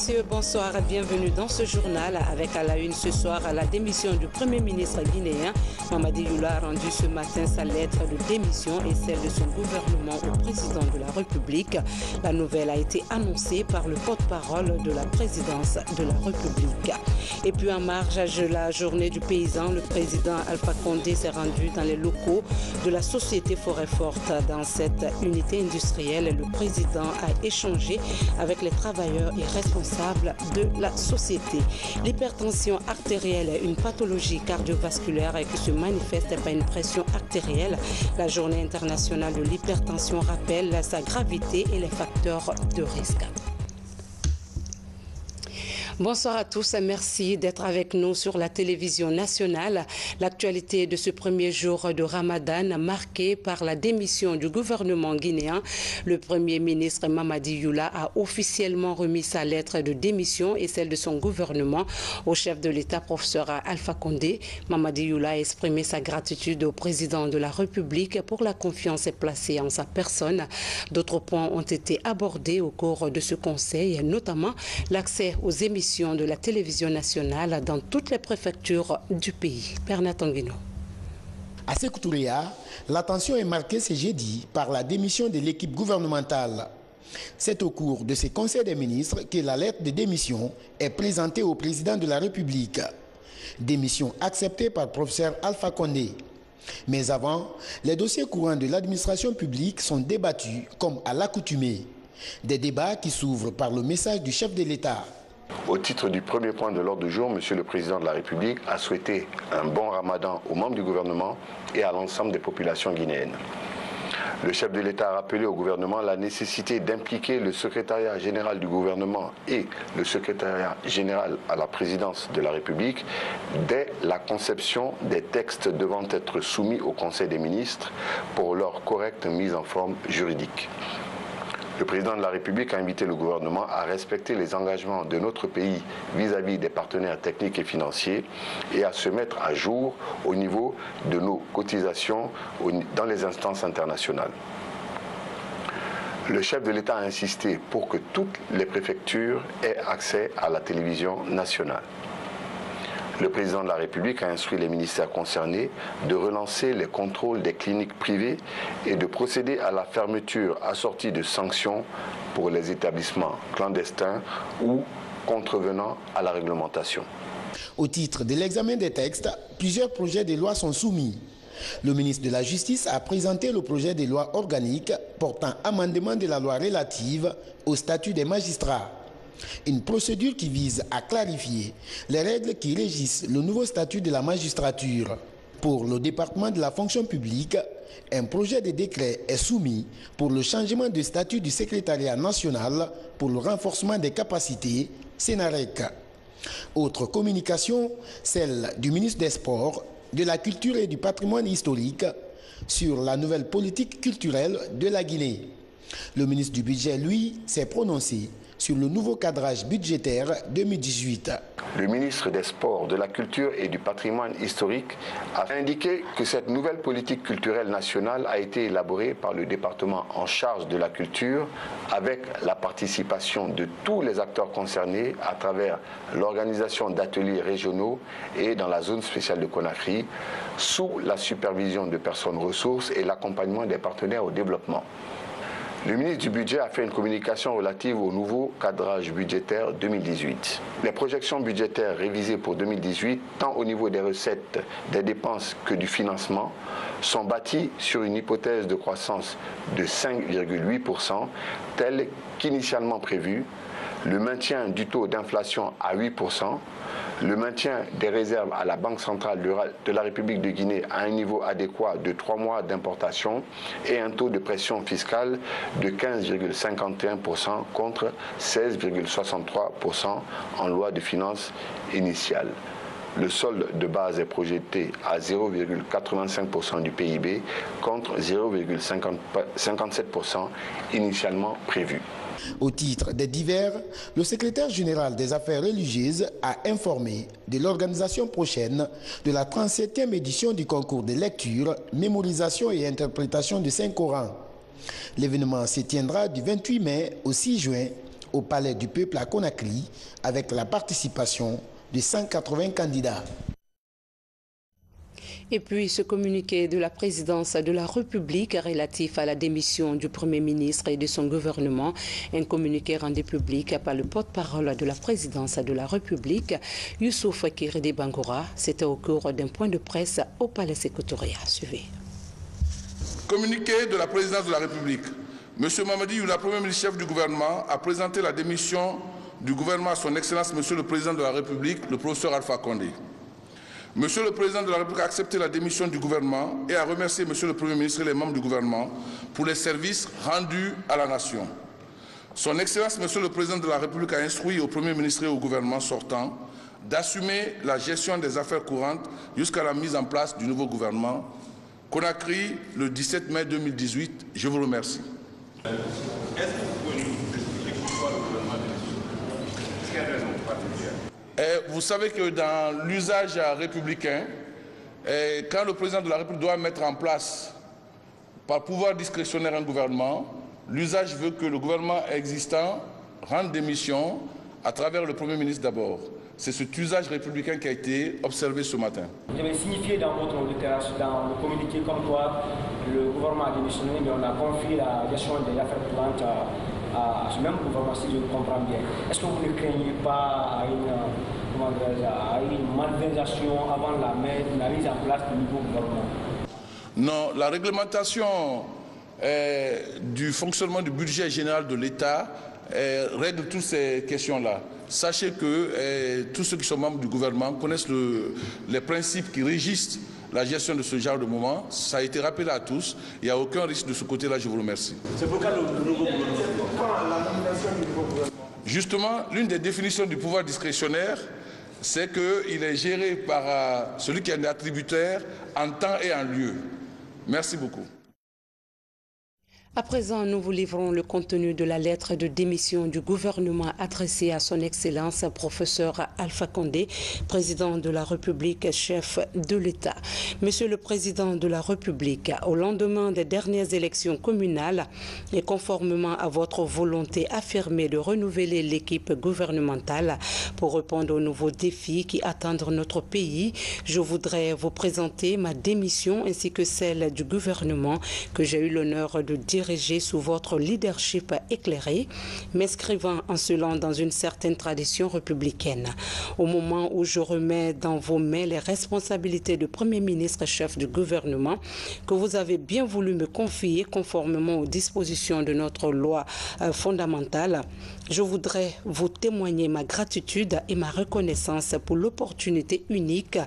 messieurs, bonsoir et bienvenue dans ce journal avec à la une ce soir la démission du Premier ministre guinéen. Mamadi Youla a rendu ce matin sa lettre de démission et celle de son gouvernement au président de la République. La nouvelle a été annoncée par le porte-parole de la présidence de la République. Et puis en marge de la journée du paysan, le président Alpha Condé s'est rendu dans les locaux de la société Forêt Forte. Dans cette unité industrielle, le président a échangé avec les travailleurs et responsables de la société. L'hypertension artérielle est une pathologie cardiovasculaire qui se manifeste par une pression artérielle. La journée internationale de l'hypertension rappelle sa gravité et les facteurs de risque. Bonsoir à tous, merci d'être avec nous sur la télévision nationale. L'actualité de ce premier jour de Ramadan marquée par la démission du gouvernement guinéen. Le Premier ministre Mamadi Youla a officiellement remis sa lettre de démission et celle de son gouvernement au chef de l'État, professeur Alpha Condé. Mamadi Youla a exprimé sa gratitude au président de la République pour la confiance placée en sa personne. D'autres points ont été abordés au cours de ce conseil, notamment l'accès aux émissions de la télévision nationale dans toutes les préfectures du pays. Bernard Tanguino. À Sékou Touréa, l'attention est marquée ce jeudi par la démission de l'équipe gouvernementale. C'est au cours de ce conseil des ministres que la lettre de démission est présentée au président de la République. Démission acceptée par le professeur Alpha Condé. Mais avant, les dossiers courants de l'administration publique sont débattus comme à l'accoutumée. Des débats qui s'ouvrent par le message du chef de l'État. Au titre du premier point de l'ordre du jour, Monsieur le Président de la République a souhaité un bon ramadan aux membres du gouvernement et à l'ensemble des populations guinéennes. Le chef de l'État a rappelé au gouvernement la nécessité d'impliquer le secrétariat général du gouvernement et le secrétariat général à la présidence de la République dès la conception des textes devant être soumis au Conseil des ministres pour leur correcte mise en forme juridique. Le président de la République a invité le gouvernement à respecter les engagements de notre pays vis-à-vis des partenaires techniques et financiers et à se mettre à jour au niveau de nos cotisations dans les instances internationales. Le chef de l'État a insisté pour que toutes les préfectures aient accès à la télévision nationale. Le président de la République a instruit les ministères concernés de relancer les contrôles des cliniques privées et de procéder à la fermeture assortie de sanctions pour les établissements clandestins ou contrevenant à la réglementation. Au titre de l'examen des textes, plusieurs projets de loi sont soumis. Le ministre de la Justice a présenté le projet de loi organique portant amendement de la loi relative au statut des magistrats. Une procédure qui vise à clarifier les règles qui régissent le nouveau statut de la magistrature. Pour le département de la fonction publique, un projet de décret est soumis pour le changement de statut du secrétariat national pour le renforcement des capacités, Sénarec. Autre communication, celle du ministre des Sports, de la Culture et du Patrimoine historique sur la nouvelle politique culturelle de la Guinée. Le ministre du Budget, lui, s'est prononcé sur le nouveau cadrage budgétaire 2018. Le ministre des Sports, de la Culture et du Patrimoine historique a indiqué que cette nouvelle politique culturelle nationale a été élaborée par le département en charge de la culture avec la participation de tous les acteurs concernés à travers l'organisation d'ateliers régionaux et dans la zone spéciale de Conakry sous la supervision de personnes ressources et l'accompagnement des partenaires au développement. Le ministre du Budget a fait une communication relative au nouveau cadrage budgétaire 2018. Les projections budgétaires révisées pour 2018, tant au niveau des recettes, des dépenses que du financement, sont bâties sur une hypothèse de croissance de 5,8%, telle qu'initialement prévue, le maintien du taux d'inflation à 8%, le maintien des réserves à la Banque centrale de la République de Guinée à un niveau adéquat de 3 mois d'importation et un taux de pression fiscale de 15,51% contre 16,63% en loi de finances initiale. Le solde de base est projeté à 0,85% du PIB contre 0,57% initialement prévu. Au titre des divers, le secrétaire général des affaires religieuses a informé de l'organisation prochaine de la 37e édition du concours de lecture, mémorisation et interprétation du Saint-Coran. L'événement se tiendra du 28 mai au 6 juin au Palais du Peuple à Conakry avec la participation de 180 candidats. Et puis ce communiqué de la présidence de la République relatif à la démission du Premier ministre et de son gouvernement, un communiqué rendu public par le porte-parole de la présidence de la République, Youssouf Kiridi Bangoura. C'était au cours d'un point de presse au Palais Sécoutoria. Suivez. Communiqué de la présidence de la République. Monsieur Mamadi Youla, Premier ministre chef du gouvernement, a présenté la démission du gouvernement à son Excellence Monsieur le Président de la République, le professeur Alpha Condé. Monsieur le Président de la République a accepté la démission du gouvernement et a remercié Monsieur le Premier ministre et les membres du gouvernement pour les services rendus à la nation. Son Excellence Monsieur le Président de la République a instruit au Premier ministre et au gouvernement sortant d'assumer la gestion des affaires courantes jusqu'à la mise en place du nouveau gouvernement. Conakry, le 17 mai 2018. Je vous remercie. Est-ce que vous pouvez nous expliquer pourquoi le gouvernement de Est-ce qu'il y a une raison particulière? Vous savez que dans l'usage républicain, quand le président de la République doit mettre en place, par pouvoir discrétionnaire, un gouvernement, l'usage veut que le gouvernement existant rende démission à travers le Premier ministre d'abord. C'est cet usage républicain qui a été observé ce matin. Vous avez signifié dans votre déclaration, dans le communiqué comme quoi le gouvernement a démissionné, mais on a confié la gestion des affaires courantes à ce même gouvernement, si je le comprends bien. Est-ce que vous ne craignez pas à une malversation avant la mise en place du nouveau gouvernement? Non, la réglementation du fonctionnement du budget général de l'État règle toutes ces questions-là. Sachez que tous ceux qui sont membres du gouvernement connaissent les principes qui régissent la gestion de ce genre de moment. Ça a été rappelé à tous. Il n'y a aucun risque de ce côté-là, je vous remercie. C'est pourquoi le nouveau gouvernement? Justement, l'une des définitions du pouvoir discrétionnaire, c'est qu'il est géré par celui qui est attributaire en temps et en lieu. Merci beaucoup. À présent, nous vous livrons le contenu de la lettre de démission du gouvernement adressée à son Excellence professeur Alpha Condé, président de la République, chef de l'État. Monsieur le Président de la République, au lendemain des dernières élections communales et conformément à votre volonté affirmée de renouveler l'équipe gouvernementale pour répondre aux nouveaux défis qui attendent notre pays, je voudrais vous présenter ma démission ainsi que celle du gouvernement que j'ai eu l'honneur de diriger sous votre leadership éclairé, m'inscrivant en cela dans une certaine tradition républicaine. Au moment où je remets dans vos mains les responsabilités de Premier ministre chef du gouvernement que vous avez bien voulu me confier conformément aux dispositions de notre loi fondamentale, je voudrais vous témoigner ma gratitude et ma reconnaissance pour l'opportunité unique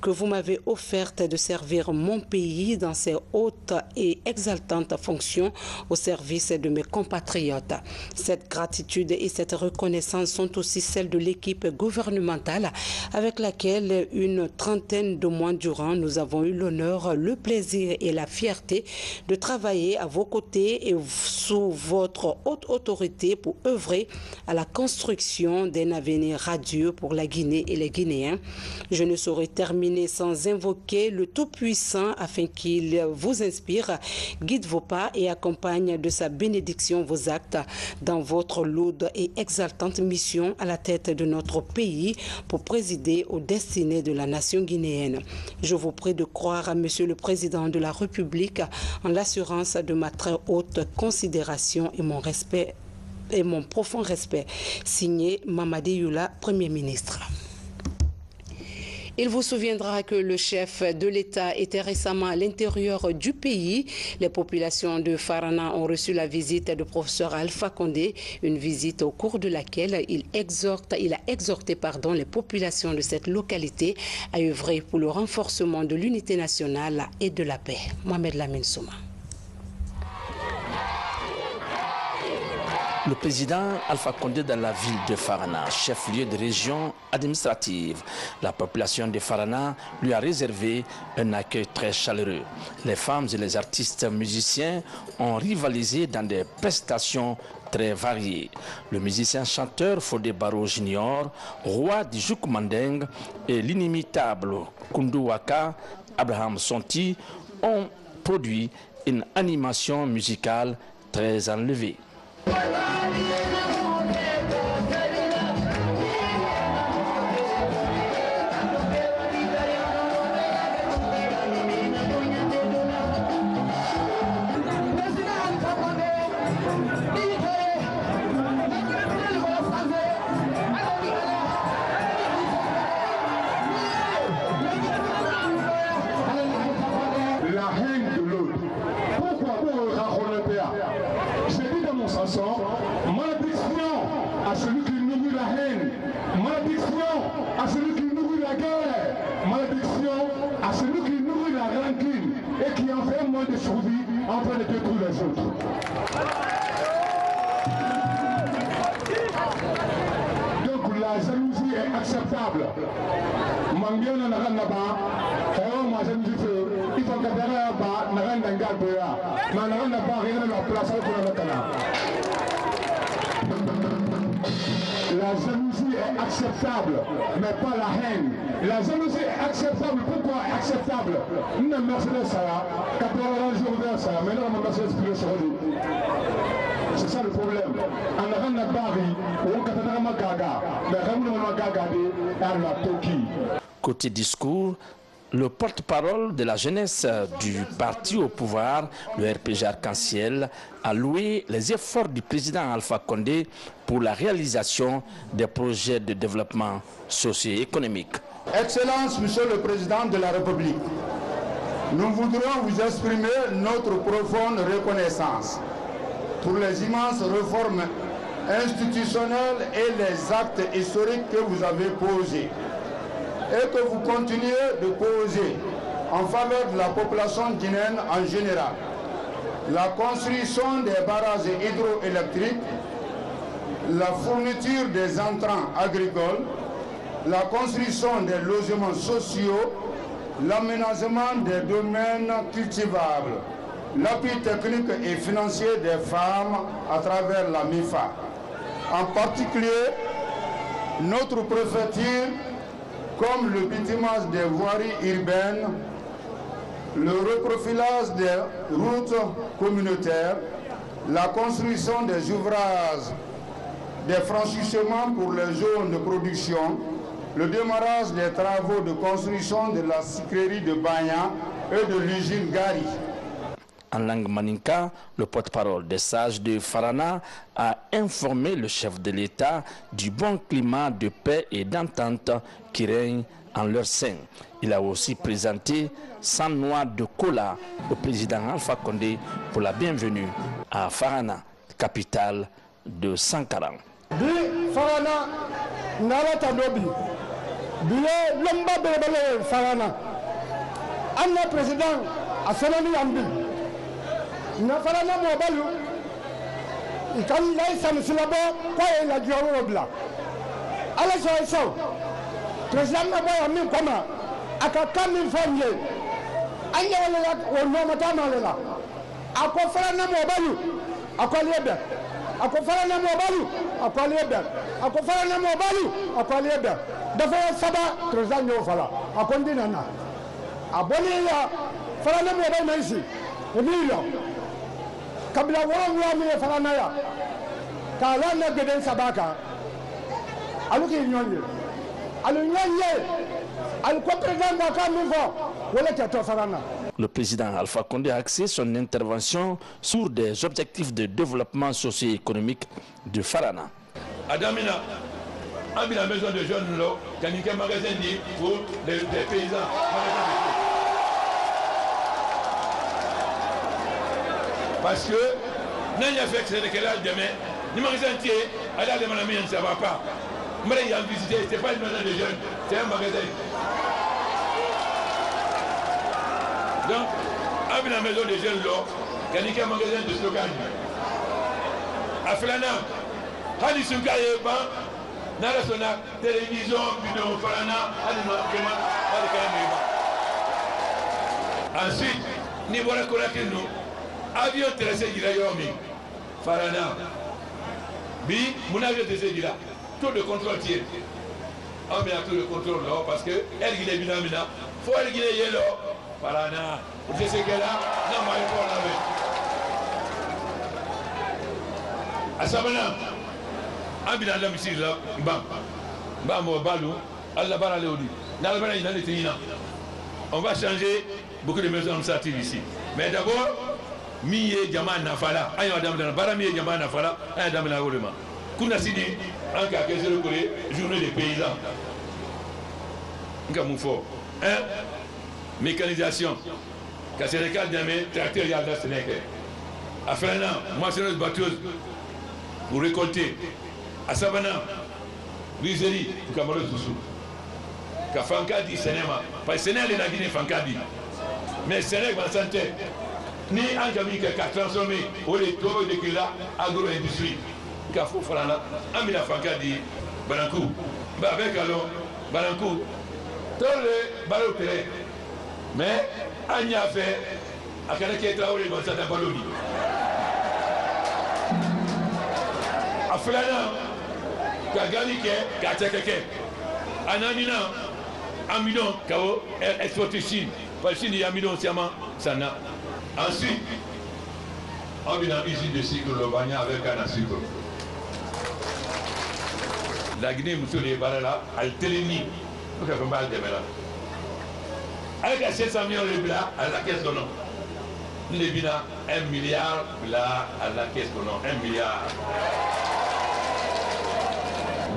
que vous m'avez offerte de servir mon pays dans ses hautes et exaltantes fonctions au service de mes compatriotes. Cette gratitude et cette reconnaissance sont aussi celles de l'équipe gouvernementale avec laquelle une trentaine de mois durant nous avons eu l'honneur, le plaisir et la fierté de travailler à vos côtés et sous votre haute autorité pour œuvrer à la construction d'un avenir radieux pour la Guinée et les Guinéens. Je ne saurais terminer sans invoquer le Tout-Puissant afin qu'il vous inspire, guide vos pas et accompagne de sa bénédiction vos actes dans votre lourde et exaltante mission à la tête de notre pays pour présider aux destinées de la nation guinéenne. Je vous prie de croire à Monsieur le Président de la République en l'assurance de ma très haute considération et mon respect et mon profond respect. Signé Mamadi Youla, Premier ministre. Il vous souviendra que le chef de l'État était récemment à l'intérieur du pays. Les populations de Farana ont reçu la visite du professeur Alpha Condé, une visite au cours de laquelle il a exhorté les populations de cette localité à œuvrer pour le renforcement de l'unité nationale et de la paix. Mohamed Lamine Souma. Le président Alpha Condé dans la ville de Farana, chef-lieu de région administrative. La population de Farana lui a réservé un accueil très chaleureux. Les femmes et les artistes musiciens ont rivalisé dans des prestations très variées. Le musicien chanteur Fodé Baro Junior, roi du Jouk Mandeng, et l'inimitable Koundou Waka, Abraham Sonti, ont produit une animation musicale très enlevée. à celui qui nourrit la rancune et qui en fait un moyen de survie en train de détruire les autres. Donc la jalousie est acceptable. Mangiona Naranaba, ma jalousie, il faut que Narandangal Boya, Naranaba, rien à la place pour la Matana. La jalousie est acceptable, mais pas la haine. La jalousie est acceptable. Pourquoi acceptable? Nous ne Mercedes ça, 14 jours vers ça, mais non, on Mercedes plus sur lui. C'est ça le problème. En avant de Paris, on a Magaga, mais comme on a Gagadi, on a Toki. Côté discours, le porte-parole de la jeunesse du parti au pouvoir, le RPG Arc-en-Ciel, a loué les efforts du président Alpha Condé pour la réalisation des projets de développement socio-économique. Excellence, Monsieur le Président de la République, nous voudrions vous exprimer notre profonde reconnaissance pour les immenses réformes institutionnelles et les actes historiques que vous avez posés et que vous continuez de poser en faveur de la population guinéenne en général. La construction des barrages hydroélectriques, la fourniture des entrants agricoles, la construction des logements sociaux, l'aménagement des domaines cultivables, l'appui technique et financier des femmes à travers la MIFA. En particulier, notre préfecture, comme le bitumage des voiries urbaines, le reprofilage des routes communautaires, la construction des ouvrages, des franchissements pour les zones de production, le démarrage des travaux de construction de la sucrerie de Bagna et de l'usine Gari. En langue maninka, le porte-parole des sages de Farana a informé le chef de l'État du bon climat de paix et d'entente qui règne en leur sein. Il a aussi présenté 100 noix de cola au président Alpha Condé pour la bienvenue à Farana, capitale de Sankara. Farana, Nalata Nobi, Bié Lomba Belebele Farana, Anna président à Sonami Ambi. Na Farana Mobalu, il quand il a eu sa là-bas, quoi il a dû avoir là. Alors ça, président Maboy a mis comment à 4000 familles. Anya wala o no matama lela. Ako Farana Mobalu, ako liebe. Ako Farana Mobalu, ako liebe. Ako Farana Mobalu, ako liebe. Dafa saba président yo fala. Ako ndinana. Aboni ya Farana Mobalu naisi. Emilio. Kabila wala mi Farana ya. Kala na geden sabaka. Aluki nyonye. Le président Alpha Condé a axé son intervention sur des objectifs de développement socio-économique de Farana. Adamina, on a besoin de jeunes là, qui ont un magasin pour les paysans. Parce que, nous avons fait que c'est demain, les magasins entiers, allez demander, ça ne va pas. Mais il y a visité, ce n'est pas une maison de jeunes, c'est un magasin. Donc, à la maison des jeunes, il y a un magasin de stockage. À Flana, il y a une télévision, vidéo, Flana, ensuite, nous avons nous avion tracé de Yomi, Farana. Bi, mon avion tracé de là. Tout de contrôle tient. On met à tout le contrôle là parce que elle qui est bien là, faut elle qui est là. Farana, vous savez ce qu'elle a? Non, mais il faut l'enlever. À Sabana, un bilan de ici là, bam, bam, balou, Allah bara leodi. Dans le bara il a été ina. On va changer beaucoup de maisons administratives ici. Mais d'abord, miye jamaa nafala. Ayo adam dans bara miye jamaa nafala, ayo adam na olema. Kuna sidi en cas que je le journée des paysans. Ngamoufo. Mécanisation. Quand c'est le cas d'un tracteur, il y a la Sénégal. À Frana, moissonneuse batteuse pour récolter. À Savana, Rizeri pour Cameroun Soussou. ka fankadi Sénéma parce que Sénégal est la Guinée fankadi mais Sénégal va santé ni an jami ka transformer au les taux de kila agro-industrie ka fo falana amina fankadi Banankou ba avec alors Banankou tout le baloté mais anya fait akana qui Traoré dans cette baloni aflana ka gani ke ka tekeke anamina amidon kao exporté Chine parce que Chine amidon siama sana ensuite on a une usine de sucre le bagna avec un sucre la Guinée monsieur les barala al teleni donc elle fait mal de là avec 700 millions de blas à la caisse d'honneur les bina 1 milliard là à la caisse d'honneur 1 milliard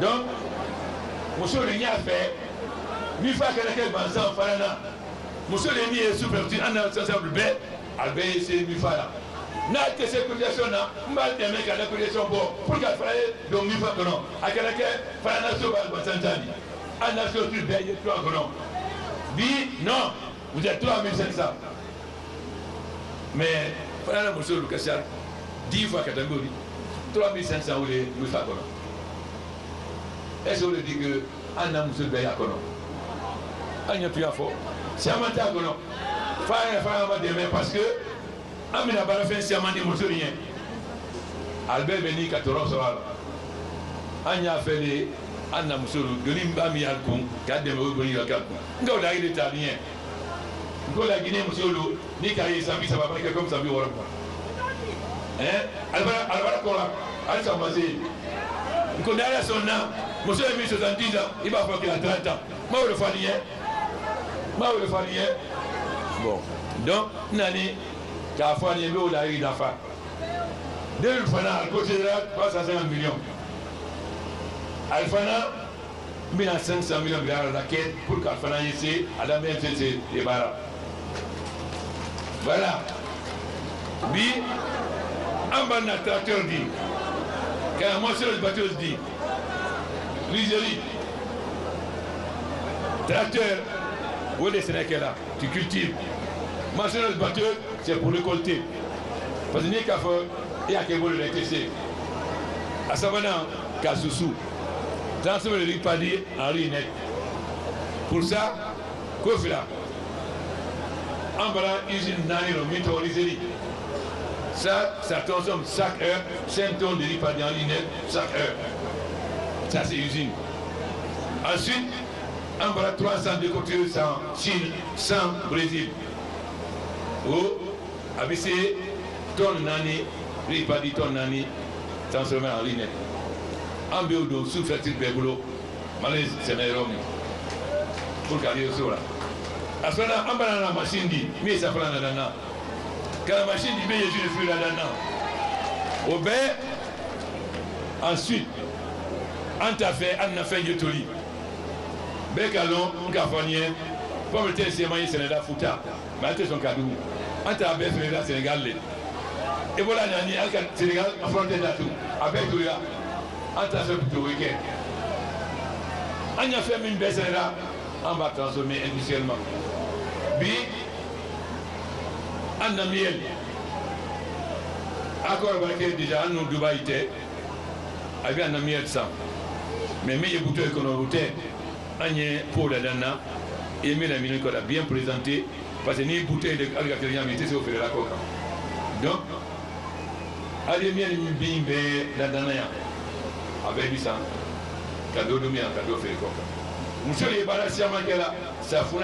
donc monsieur le nia fait 1000 fois que les banzan farana monsieur le nia est sous-préfecture en responsable B albé c'est 1000 fois là n'a que sécurisation là mal des mecs à la sécurisation pour qu'elle fasse donc 1000 fois que non à quel farana sur le banzantani en nation sur B il y a 3 que non dit non vous êtes 3500 mais farana monsieur le Kassar 10 fois catégorie 3500 ou les 1000 fois que non est-ce qu'on dit que Anna Moussou Beya Kono Anya Tuyafo, c'est un matin Kono. Faire demain parce que Amina Barafin, c'est un matin Moussou rien. Albert Beni Katoron Soral. Anya Fele, Anna Moussou, Gulimba Mialkoum, Kadem Ogoni Yakalkou. Nous avons été italien. Nous avons la Guinée Moussou, Nikaï Sambi, ça va pas comme Sambi Warapa. Hein Albara Kola, Al-Samazé. Nous connaissons son nom. Monsieur le ministre 70 ans, il va faire qu'il a 30 ans. Moi, je le fais. Bon. Donc, Nani, qui a fait un peu de d'affaires. 2000 francs, à côté de là, 350 millions. Alphana, 1500 millions de dollars à la quête pour qu'Alphana ici, à la même chose, les barres. Voilà. Bi, un bon tracteur dit, quand moi, c'est le bateau dit, Rizeli, tracteur, où est le là, tu cultives. Moi, c'est le bateau, c'est pour récolter. Parce que il y a quelque chose de l'électricité. À Savana, Kasusu, transformer le ripadi en riz net. Pour ça, quoi fait là? En bas, usine Nani, le mytho Rizeli. Ça transforme chaque heure 5 tonnes de ripadi en riz net, chaque heure. Ça, c'est l'usine. Ensuite, on va 300 de culture sans Chine, sans Brésil. Ou, avec ces tonnes nani, pas dit tonnes nani, transformé en ligne. En béodo, sous-fertile béboulot, malaise, c'est Nairobi. Pour qu'elle soit là. À ce moment-là, on va dans la machine dit, mais ça prend la dana. Quand la machine dit, mais je suis la dana. Au bain, ensuite, on t'a fait, on a fait du toli. Bécalon, on a fait, pour le test, c'est maïs, c'est la fouta. Mais c'est son cadeau. On t'a fait le Sénégal. Et voilà, il y a un Sénégal affronté là tout. Avec tout là, on t'a fait tout le week-end. On a fait une baisse là, on va transformer industriellement. Puis, on a mis accord avec déjà, nous, Dubaï, avec un ami de ça. Mais les bouteilles qu'on a goûté, Agnès pour la dana, et la minute qu'on a bien présenté, parce que les bouteilles de Algacérien, c'est au fait de la coca. Donc, allez bien la dana, avec du sang, cadeau de mien, cadeau fait le coca. Monsieur les balanciers, ça fout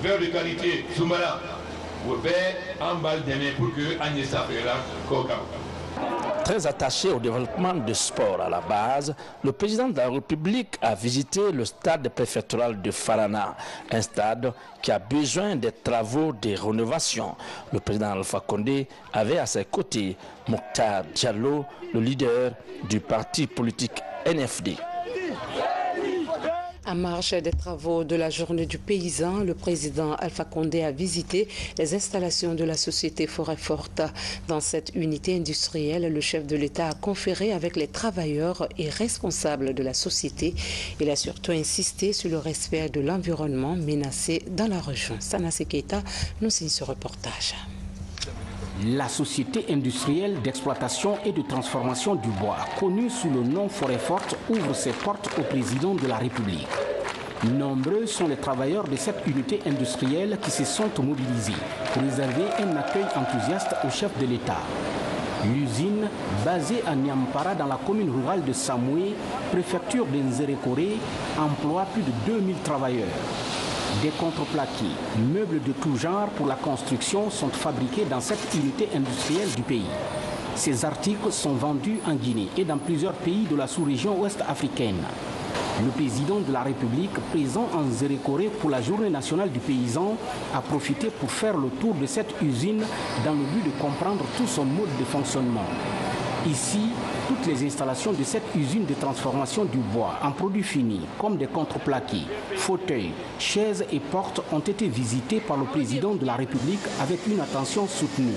vers de qualité, Soumala, ou bien en balle de main pour que Agnès fait la coca. Très attaché au développement du sport à la base, le président de la République a visité le stade préfectoral de Farana, un stade qui a besoin des travaux de rénovation. Le président Alpha Condé avait à ses côtés Mokhtar Diallo, le leader du parti politique NFD. En marge des travaux de la journée du paysan, le président Alpha Condé a visité les installations de la société Forêt Forte. Dans cette unité industrielle, le chef de l'État a conféré avec les travailleurs et responsables de la société. Il a surtout insisté sur le respect de l'environnement menacé dans la région. Sanassi Keita nous signe ce reportage. La société industrielle d'exploitation et de transformation du bois, connue sous le nom Forêt Forte, ouvre ses portes au président de la République. Nombreux sont les travailleurs de cette unité industrielle qui se sont mobilisés pour réserver un accueil enthousiaste au chef de l'État. L'usine, basée à Nyampara dans la commune rurale de Samoué, préfecture de Nzerekore, emploie plus de 2000 travailleurs. Des contreplaqués, meubles de tout genre pour la construction sont fabriqués dans cette unité industrielle du pays. Ces articles sont vendus en Guinée et dans plusieurs pays de la sous-région ouest africaine. Le président de la République, présent en Nzerekore pour la journée nationale du paysan, a profité pour faire le tour de cette usine dans le but de comprendre tout son mode de fonctionnement. Ici, toutes les installations de cette usine de transformation du bois en produits finis, comme des contreplaqués, fauteuils, chaises et portes, ont été visitées par le président de la République avec une attention soutenue.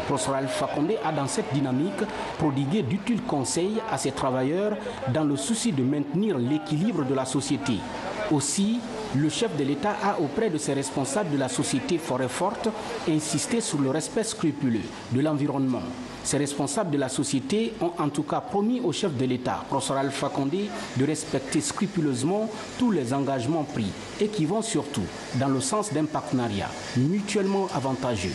Professeur Alpha Condé a dans cette dynamique prodigué d'utiles conseils à ses travailleurs dans le souci de maintenir l'équilibre de la société. Aussi, le chef de l'État a, auprès de ses responsables de la société Forêt Forte, insisté sur le respect scrupuleux de l'environnement. Ces responsables de la société ont en tout cas promis au chef de l'État, professeur Alpha Condé, de respecter scrupuleusement tous les engagements pris et qui vont surtout dans le sens d'un partenariat mutuellement avantageux.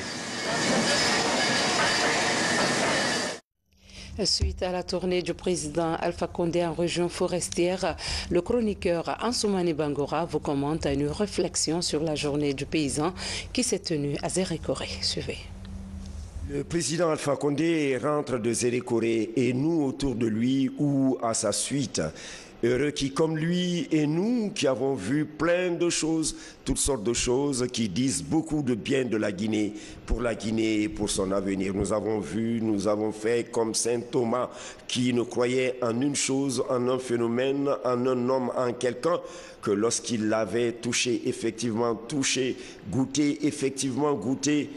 Suite à la tournée du président Alpha Condé en région forestière, le chroniqueur Ansoumani Bangora vous commente une réflexion sur la journée du paysan qui s'est tenue à Nzerekore. Suivez. Le président Alpha Condé rentre de Nzerekore et nous autour de lui ou à sa suite. Heureux qui, comme lui et nous, qui avons vu plein de choses, toutes sortes de choses qui disent beaucoup de bien de la Guinée, pour la Guinée et pour son avenir. Nous avons vu, nous avons fait comme saint Thomas qui ne croyait en une chose, en un phénomène, en un homme, en quelqu'un, que lorsqu'il l'avait touché, effectivement touché, goûté, effectivement goûté,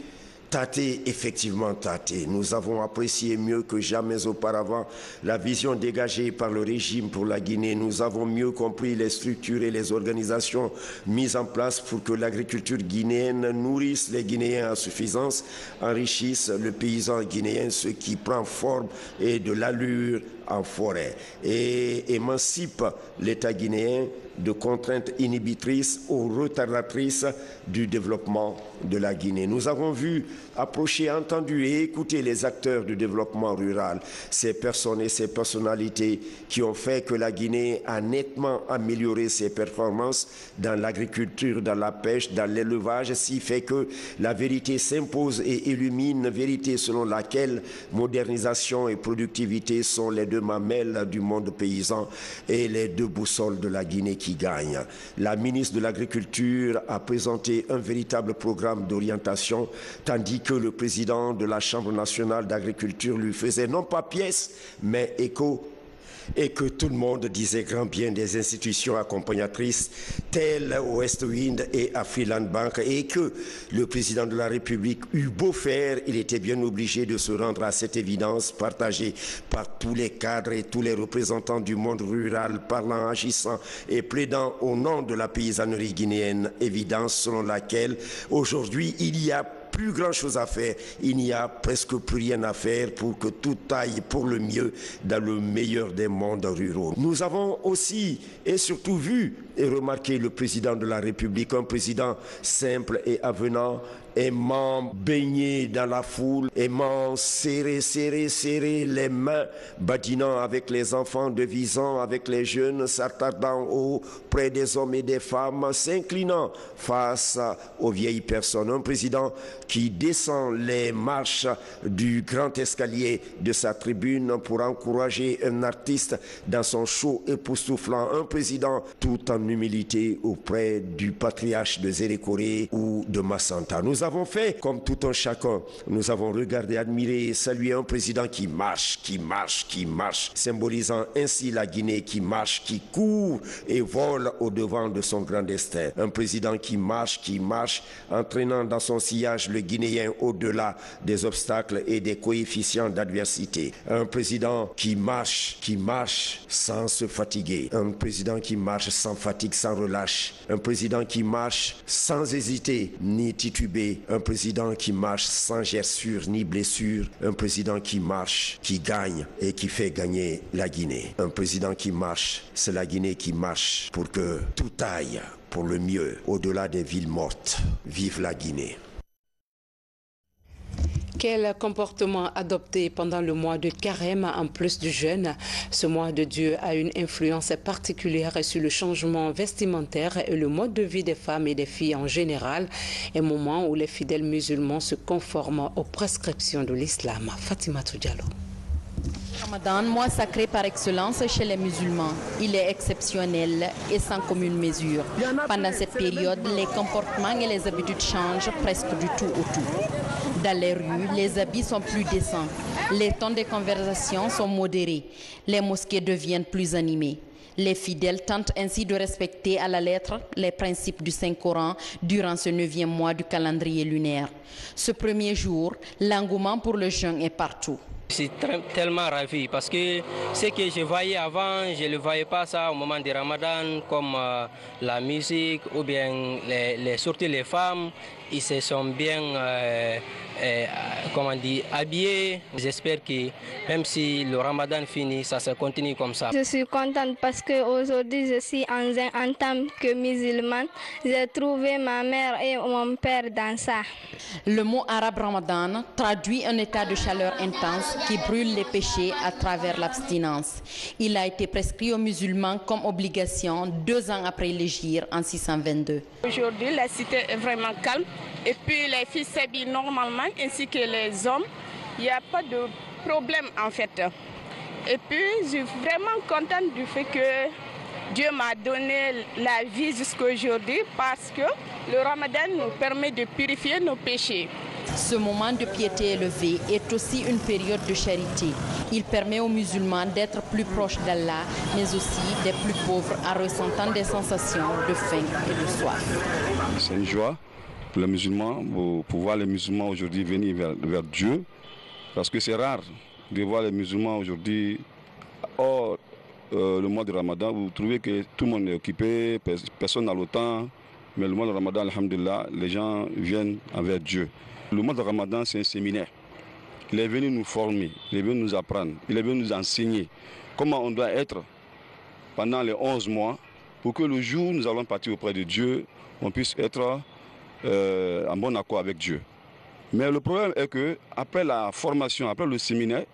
tâté, effectivement tâté. Nous avons apprécié mieux que jamais auparavant la vision dégagée par le régime pour la Guinée. Nous avons mieux compris les structures et les organisations mises en place pour que l'agriculture guinéenne nourrisse les Guinéens à suffisance, enrichisse le paysan guinéen, ce qui prend forme et de l'allure en forêt, et émancipe l'État guinéen de contraintes inhibitrices ou retardatrices du développement de la Guinée. Nous avons vu, approché, entendu et écouté les acteurs du développement rural, ces personnes et ces personnalités qui ont fait que la Guinée a nettement amélioré ses performances dans l'agriculture, dans la pêche, dans l'élevage, ce qui fait que la vérité s'impose et illumine, vérité selon laquelle modernisation et productivité sont les deux mamelles du monde paysan et les deux boussoles de la Guinée qui gagnent. La ministre de l'Agriculture a présenté un véritable programme d'orientation, tandis que le président de la Chambre nationale d'agriculture lui faisait non pas pièce, mais écho, et que tout le monde disait grand bien des institutions accompagnatrices telles West Wind et Afriland Bank, et que le président de la République eut beau faire, il était bien obligé de se rendre à cette évidence partagée par tous les cadres et tous les représentants du monde rural, parlant, agissant et plaidant au nom de la paysannerie guinéenne, évidence selon laquelle aujourd'hui il y a plus grand chose à faire, il n'y a presque plus rien à faire pour que tout aille pour le mieux dans le meilleur des mondes ruraux. Nous avons aussi et surtout vu et remarqué le président de la République, un président simple et avenant, aimant baigner dans la foule, aimant serrer les mains, badinant avec les enfants, devisant avec les jeunes, s'attardant auprès des hommes et des femmes, s'inclinant face aux vieilles personnes. Un président qui descend les marches du grand escalier de sa tribune pour encourager un artiste dans son show époustouflant. Un président tout en en humilité auprès du patriarche de Zérékoré ou de Massanta. Nous avons fait, comme tout un chacun, nous avons regardé, admiré et salué un président qui marche, symbolisant ainsi la Guinée qui marche, qui court et vole au-devant de son grand destin. Un président qui marche, entraînant dans son sillage le Guinéen au-delà des obstacles et des coefficients d'adversité. Un président qui marche sans se fatiguer. Un président qui marche sans fatigue, sans relâche. Un président qui marche sans hésiter ni tituber. Un président qui marche sans gerçure ni blessure. Un président qui marche, qui gagne et qui fait gagner la Guinée. Un président qui marche, c'est la Guinée qui marche pour que tout aille pour le mieux, au-delà des villes mortes. Vive la Guinée. Quel comportement adopter pendant le mois de Carême en plus du jeûne? Ce mois de Dieu a une influence particulière sur le changement vestimentaire et le mode de vie des femmes et des filles en général, un moment où les fidèles musulmans se conforment aux prescriptions de l'islam. Fatimatou Diallo. Ramadan, mois sacré par excellence chez les musulmans. Il est exceptionnel et sans commune mesure. Pendant cette période, les comportements et les habitudes changent presque du tout au tout. Dans les rues, les habits sont plus décents. Les tons de conversation sont modérés. Les mosquées deviennent plus animées. Les fidèles tentent ainsi de respecter à la lettre les principes du Saint-Coran durant ce 9e mois du calendrier lunaire. Ce premier jour, l'engouement pour le jeûne est partout. Je suis tellement ravi parce que ce que je voyais avant, je ne le voyais pas ça au moment du Ramadan, comme la musique ou bien surtout les femmes, ils se sont bien habillés. J'espère que même si le Ramadan finit, ça se continue comme ça. Je suis contente parce qu'aujourd'hui je suis en tant que musulmane. J'ai trouvé ma mère et mon père dans ça. Le mot arabe Ramadan traduit un état de chaleur intense qui brûle les péchés à travers l'abstinence. Il a été prescrit aux musulmans comme obligation 2 ans après l'hégire en 622. Aujourd'hui, la cité est vraiment calme et puis les filles s'habillent normalement ainsi que les hommes. Il n'y a pas de problème en fait. Et puis, je suis vraiment contente du fait que Dieu m'a donné la vie jusqu'à aujourd'hui parce que le Ramadan nous permet de purifier nos péchés. Ce moment de piété élevée est aussi une période de charité. Il permet aux musulmans d'être plus proches d'Allah, mais aussi des plus pauvres en ressentant des sensations de faim et de soif. C'est une joie pour les musulmans, pour voir les musulmans aujourd'hui venir vers Dieu, parce que c'est rare de voir les musulmans aujourd'hui hors le mois de Ramadan. Vous trouvez que tout le monde est occupé, personne n'a le temps, mais le mois de Ramadan, alhamdulillah, les gens viennent envers Dieu. Le mois de Ramadan, c'est un séminaire. Il est venu nous former, il est venu nous apprendre, il est venu nous enseigner comment on doit être pendant les 11 mois pour que le jour où nous allons partir auprès de Dieu, on puisse être en bon accord avec Dieu. Mais le problème est qu'après la formation, après le séminaire,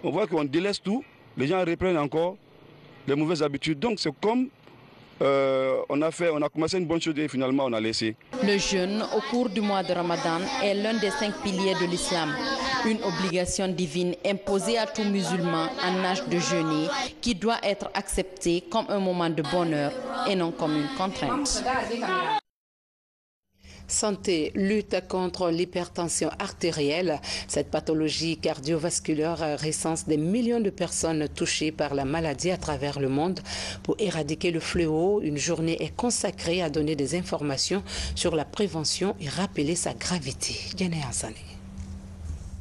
on voit qu'on délaisse tout, les gens reprennent encore les mauvaises habitudes. Donc c'est comme on a commencé une bonne chose et finalement on a laissé. Le jeûne au cours du mois de Ramadan est l'un des 5 piliers de l'islam. Une obligation divine imposée à tout musulman en âge de jeûner qui doit être acceptée comme un moment de bonheur et non comme une contrainte. Santé, lutte contre l'hypertension artérielle. Cette pathologie cardiovasculaire recense des millions de personnes touchées par la maladie à travers le monde. Pour éradiquer le fléau, une journée est consacrée à donner des informations sur la prévention et rappeler sa gravité. Diane Hassani.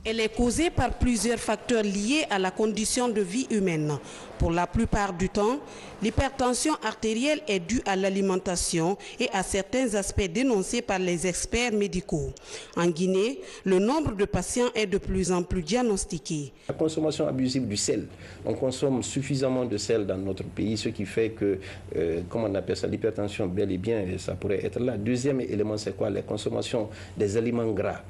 Elle est causée par plusieurs facteurs liés à la condition de vie humaine. Pour la plupart du temps, l'hypertension artérielle est due à l'alimentation et à certains aspects dénoncés par les experts médicaux. En Guinée, le nombre de patients est de plus en plus diagnostiqué. La consommation abusive du sel. On consomme suffisamment de sel dans notre pays, ce qui fait que, comment on appelle ça, l'hypertension, bel et bien, ça pourrait être là. Deuxième élément, c'est quoi? La consommation des aliments gras.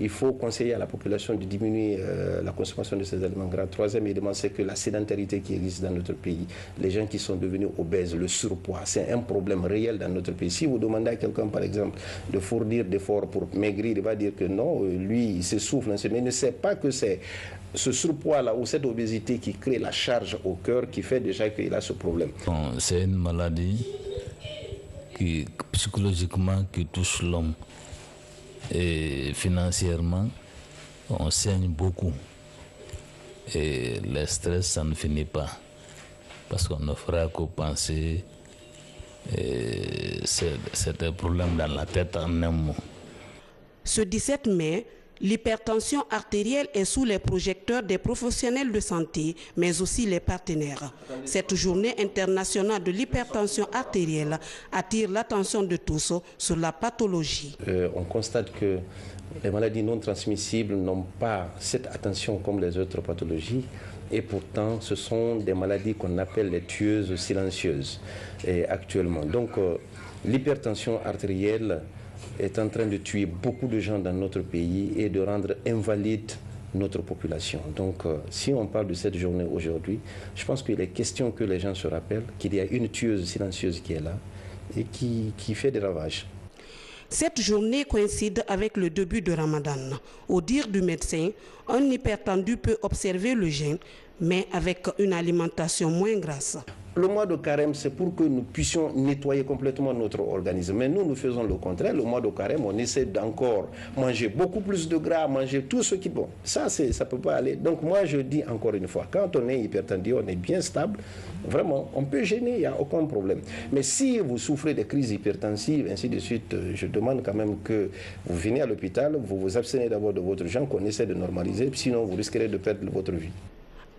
Il faut conseiller à la population de diminuer la consommation de ces aliments gras. Troisième élément, c'est que la sédentarité qui existe dans notre pays, les gens qui sont devenus obèses, le surpoids, c'est un problème réel dans notre pays. Si vous demandez à quelqu'un, par exemple, de fournir d'efforts pour maigrir, il va dire que non, lui, il se souffle, mais il ne sait pas que c'est ce surpoids-là ou cette obésité qui crée la charge au cœur qui fait déjà qu'il a ce problème. Bon, c'est une maladie psychologiquement qui touche l'homme. Et financièrement, on saigne beaucoup. Et le stress, ça ne finit pas. Parce qu'on ne fera que penser, c'est un problème dans la tête en un mot. Ce 17 mai, l'hypertension artérielle est sous les projecteurs des professionnels de santé, mais aussi les partenaires. Cette journée internationale de l'hypertension artérielle attire l'attention de tous sur la pathologie. On constate que les maladies non transmissibles n'ont pas cette attention comme les autres pathologies. Et pourtant, ce sont des maladies qu'on appelle les tueuses silencieuses actuellement. Donc, l'hypertension artérielle est en train de tuer beaucoup de gens dans notre pays et de rendre invalide notre population. Donc, si on parle de cette journée aujourd'hui, je pense qu'il est question que les gens se rappellent qu'il y a une tueuse silencieuse qui est là et qui fait des ravages. Cette journée coïncide avec le début de Ramadan. Au dire du médecin, un hypertendu peut observer le jeûne, mais avec une alimentation moins grasse. Le mois de carême, c'est pour que nous puissions nettoyer complètement notre organisme. Mais nous faisons le contraire. Le mois de carême, on essaie d'encore manger beaucoup plus de gras, manger tout ce qui est bon. Ça ne peut pas aller. Donc moi, je dis encore une fois, quand on est hypertendu, on est bien stable. Vraiment, on peut gêner, il n'y a aucun problème. Mais si vous souffrez de crises hypertensives, ainsi de suite, je demande quand même que vous venez à l'hôpital, vous vous abstenez d'abord de votre jeûne, qu'on essaie de normaliser, sinon vous risquerez de perdre votre vie.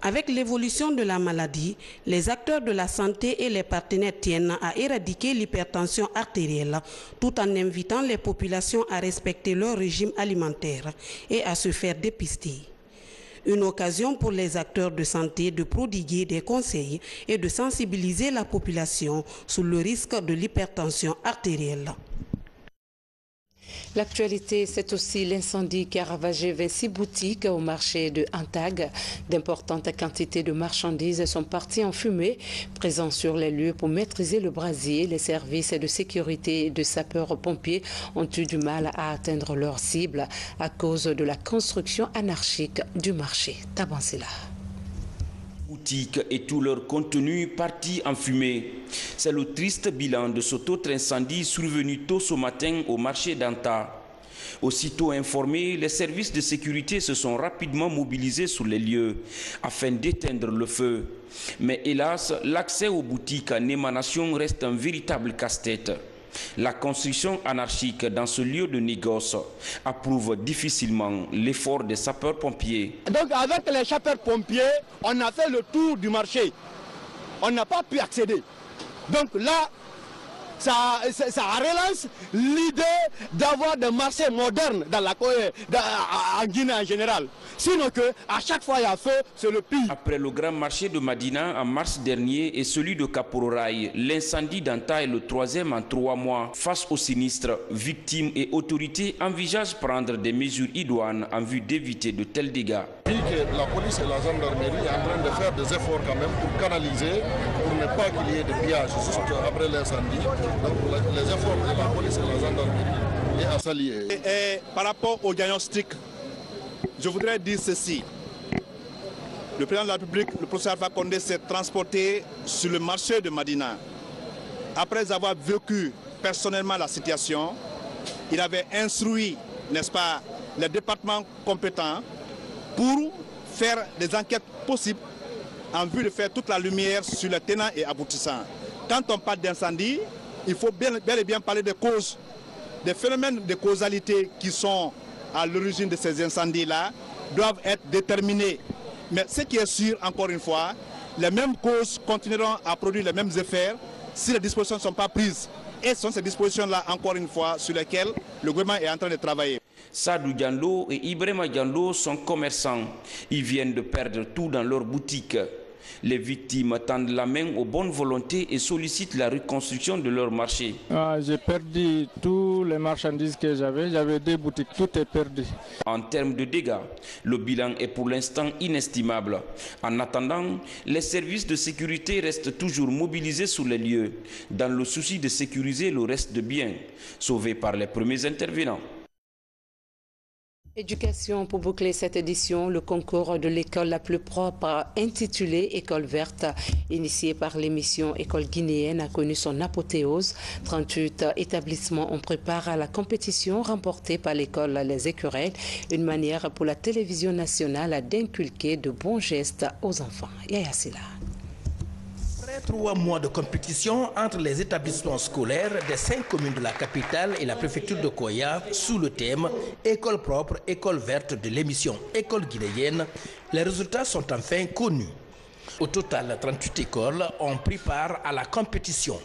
Avec l'évolution de la maladie, les acteurs de la santé et les partenaires tiennent à éradiquer l'hypertension artérielle, tout en invitant les populations à respecter leur régime alimentaire et à se faire dépister. Une occasion pour les acteurs de santé de prodiguer des conseils et de sensibiliser la population sur le risque de l'hypertension artérielle. L'actualité, c'est aussi l'incendie qui a ravagé 26 boutiques au marché de Antag. D'importantes quantités de marchandises sont parties en fumée. Présents sur les lieux pour maîtriser le brasier, les services de sécurité et de sapeurs-pompiers ont eu du mal à atteindre leur cible à cause de la construction anarchique du marché. Tabansila. Boutiques et tout leur contenu partis en fumée. C'est le triste bilan de cet autre incendie survenu tôt ce matin au marché d'Anta. Aussitôt informés, les services de sécurité se sont rapidement mobilisés sur les lieux afin d'éteindre le feu. Mais hélas, l'accès aux boutiques en émanation reste un véritable casse-tête. La construction anarchique dans ce lieu de négoce approuve difficilement l'effort des sapeurs-pompiers. Donc avec les sapeurs-pompiers, on a fait le tour du marché. On n'a pas pu accéder. Donc là, ça relance l'idée d'avoir des marchés modernes dans en Guinée en général. Sinon à chaque fois il y a feu, c'est le pire. Après le grand marché de Madina en mars dernier et celui de Kapororaï, l'incendie d'Anta est le troisième en 3 mois. Face au sinistre, victimes et autorités envisagent prendre des mesures idoines en vue d'éviter de tels dégâts. La police et la gendarmerie sont en train de faire des efforts quand même pour canaliser, pour ne pas qu'il y ait de pillage juste après l'incendie. Donc les efforts de la police et la gendarmerie est à saluer. Et par rapport au diagnostic, je voudrais dire ceci. Le président de la République, le professeur Alpha Condé, s'est transporté sur le marché de Madina. Après avoir vécu personnellement la situation, il avait instruit, n'est-ce pas, les départements compétents pour faire des enquêtes possibles en vue de faire toute la lumière sur les tenants et aboutissants. Quand on parle d'incendie, il faut bel et bien parler des causes, des phénomènes de causalité qui sont à l'origine de ces incendies-là doivent être déterminés. Mais ce qui est sûr, encore une fois, les mêmes causes continueront à produire les mêmes effets si les dispositions ne sont pas prises. Et ce sont ces dispositions-là, encore une fois, sur lesquelles le gouvernement est en train de travailler. Sadou Diallo et Ibrahima Diallo sont commerçants. Ils viennent de perdre tout dans leur boutique. Les victimes tendent la main aux bonnes volontés et sollicitent la reconstruction de leur marché. J'ai perdu tous les marchandises que j'avais 2 boutiques, tout est perdu. En termes de dégâts, le bilan est pour l'instant inestimable. En attendant, les services de sécurité restent toujours mobilisés sur les lieux, dans le souci de sécuriser le reste de biens, sauvés par les premiers intervenants. Éducation pour boucler cette édition, le concours de l'école la plus propre intitulé École verte, initié par l'émission École guinéenne, a connu son apothéose. 38 établissements ont préparé à la compétition remportée par l'école Les Écureuils, une manière pour la télévision nationale d'inculquer de bons gestes aux enfants. Yaya Sila. Après 3 mois de compétition entre les établissements scolaires des 5 communes de la capitale et la préfecture de Koya sous le thème École propre, école verte de l'émission École guinéenne, les résultats sont enfin connus. Au total, 38 écoles ont pris part à la compétition.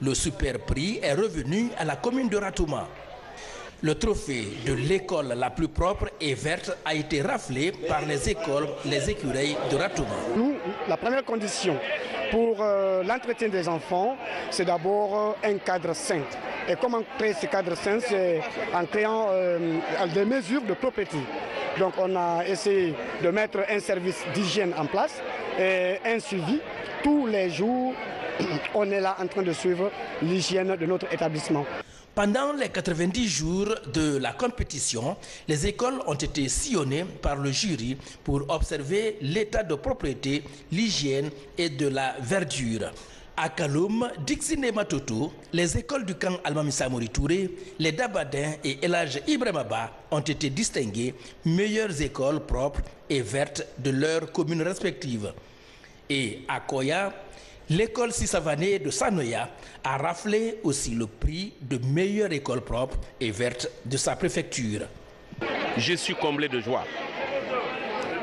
Le super prix est revenu à la commune de Ratouma. Le trophée de l'école la plus propre et verte a été raflé par les écoles Les Écureuils de Ratouma. Nous, la première condition pour l'entretien des enfants, c'est d'abord un cadre sain. Et comment créer ce cadre sain? C'est en créant des mesures de propreté. Donc on a essayé de mettre un service d'hygiène en place et un suivi. Tous les jours, on est là en train de suivre l'hygiène de notre établissement. Pendant les 90 jours de la compétition, les écoles ont été sillonnées par le jury pour observer l'état de propreté, l'hygiène et de la verdure. À Kaloum, Dixine et Matoto, les écoles du camp Almamissa Mori Touré, les Dabadins et Elhadj Ibrahimaba ont été distinguées meilleures écoles propres et vertes de leurs communes respectives. Et à Koya, l'école Sissavané de Sanoya a raflé aussi le prix de meilleure école propre et verte de sa préfecture. Je suis comblé de joie.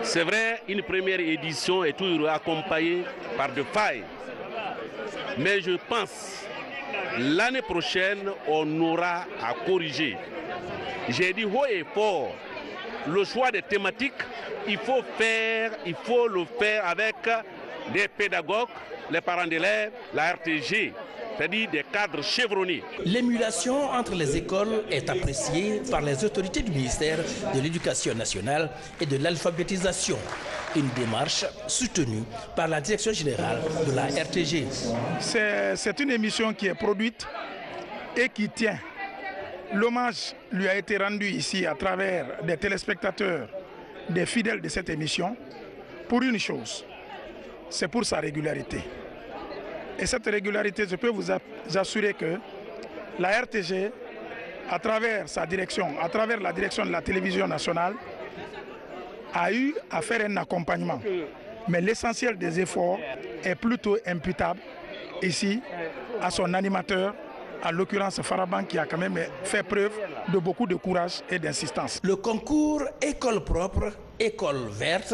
C'est vrai, une première édition est toujours accompagnée par de failles. Mais je pense l'année prochaine, on aura à corriger. J'ai dit haut et fort, le choix des thématiques, il faut le faire avec des pédagogues, les parents d'élèves, la RTG, c'est-à-dire des cadres chevronnés. L'émulation entre les écoles est appréciée par les autorités du ministère de l'Éducation nationale et de l'alphabétisation. Une démarche soutenue par la direction générale de la RTG. C'est une émission qui est produite et qui tient. L'hommage lui a été rendu ici à travers des téléspectateurs, des fidèles de cette émission, pour une chose, c'est pour sa régularité. Et cette régularité, je peux vous assurer que la RTG, à travers sa direction, à travers la direction de la télévision nationale, a eu à faire un accompagnement. Mais l'essentiel des efforts est plutôt imputable ici à son animateur, en l'occurrence Faraban, qui a quand même fait preuve de beaucoup de courage et d'insistance. Le concours École propre, École verte,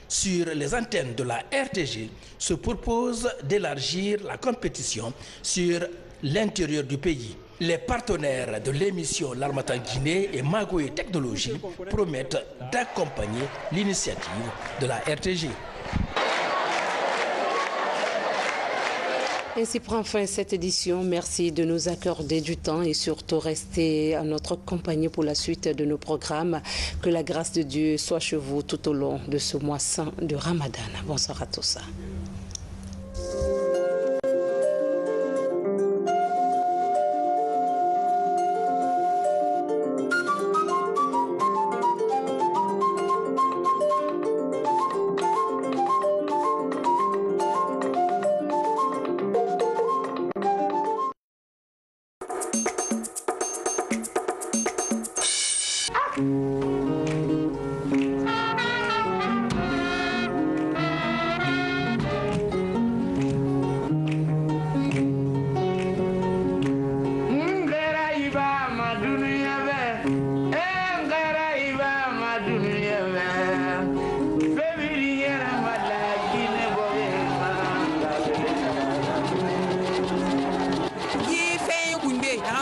sur les antennes de la RTG, se propose d'élargir la compétition sur l'intérieur du pays. Les partenaires de l'émission L'Harmattan Guinée et Magoé Technologies promettent d'accompagner l'initiative de la RTG. Ainsi prend fin cette édition. Merci de nous accorder du temps et surtout rester à notre compagnie pour la suite de nos programmes. Que la grâce de Dieu soit chez vous tout au long de ce mois saint de Ramadan. Bonsoir à tous.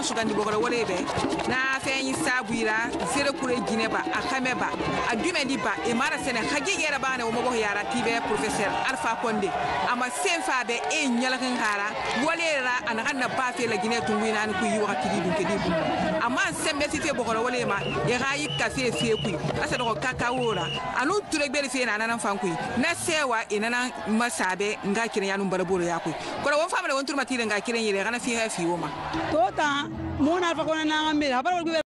sugandi bogora wole be na feñ sabuira zere kure gine ba akame ba adume di ba e mara sene hagi yera bana o mo bo yara tibe professeur Alpha Condé ama senfa be e nyala kan kara wole ra an hanna ba fe la gine tunwina an ku yi wakati di dun kedi ama sembe ti fe bogora wole ma e rayi ka fe fe ku asa do kakawora anu ture be fe na nan fan ku na sewa e nan masabe nga kiran yanu baraboro ya ku ko won famale won turma tire nga kiran yere kana fi ha fi woma tota mona Alpha Condé na ngambe habara